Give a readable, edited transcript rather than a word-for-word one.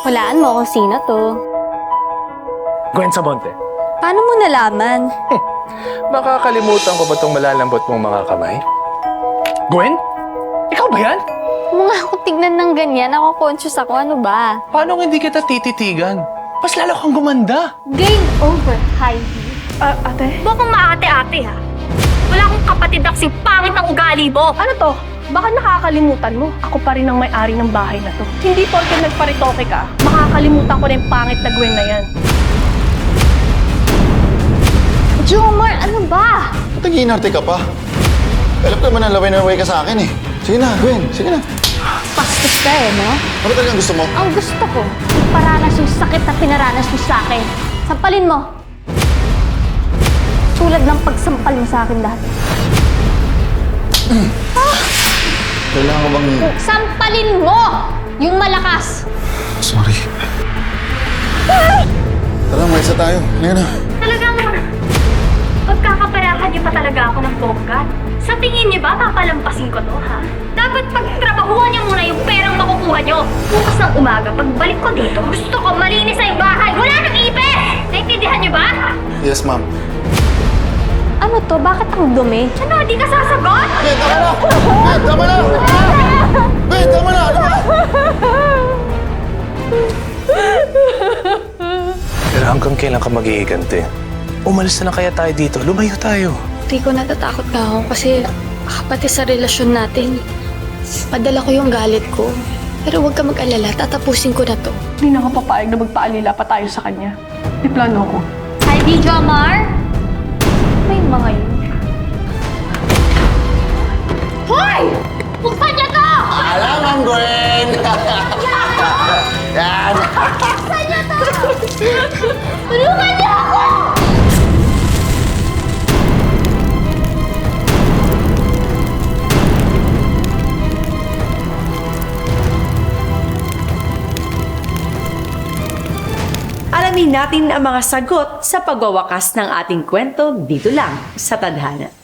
Walaan mo kung sino to. Gwen Sabonte. Paano mo nalaman? Makakalimutan ko ba itong malalambot mong mga kamay? Gwen? Ikaw ba yan? Mga ako tignan ng ganyan, ako conscious ako, ano ba? Paano hindi kita tititigan? Mas lalo kang gumanda. Game over, Heidi. Ate? Huwag kang maate-ate ha. Wala akong kapatid na kasing pangit ng ugali mo. Ano to? Baka nakakalimutan mo. Ako pa rin ang may-ari ng bahay na to. Hindi porke nagparitoke ka, makakalimutan ko na yung pangit na Gwen na yan. Jomar, ano ba? Ba't nag-iinarte ka pa? Alam ko naman na laway na laway ka sa akin eh. Sige na, Gwen. Sige na. Pastos ka eh, no? Ano talagang gusto mo? Ang gusto ko, iparanas yung sakit na pinaranas mo sa akin. Sampalin mo. Tulad ng pagsampal mo sa akin dati. Kailangan ko bang... Sampalin mo! Yung malakas! Sorry. Tara, umalis na tayo. Halika na. Talagang pagkakaperahan niyo pa talaga ako ng bongga. Sa tingin niyo ba papalampasin ko to, ha? Dapat pagtrabahuan niyo muna yung perang makukuha niyo. Bukas ng umaga, pagbalik ko dito, gusto ko malinis na yung bahay. Wala nang ipis! Naintindihan niyo ba? Yes, ma'am. Ano to? Bakit ang dumi? Ano, di ka sasagot? Ben, tama na! Ben, tama na! Ben, tama na! Ano ba? Pero hanggang kailan ka mag-iigante? Umalis na kaya tayo dito. Lumayo tayo. Rico, natatakot na ako kasi pati sa relasyon natin, padala ko yung galit ko. Pero huwag ka mag-alala, tatapusin ko na to. Hindi na ako papayag na magpaalila pa tayo sa kanya. May plano ko. Heidi Jomar? May mga yun. Hoy! Buksan niyo to! Alam ang Gwen! Yan! Tulungan niyo ako! Alamin natin ang mga sagot sa pagwawakas ng ating kwento dito lang sa Tadhana.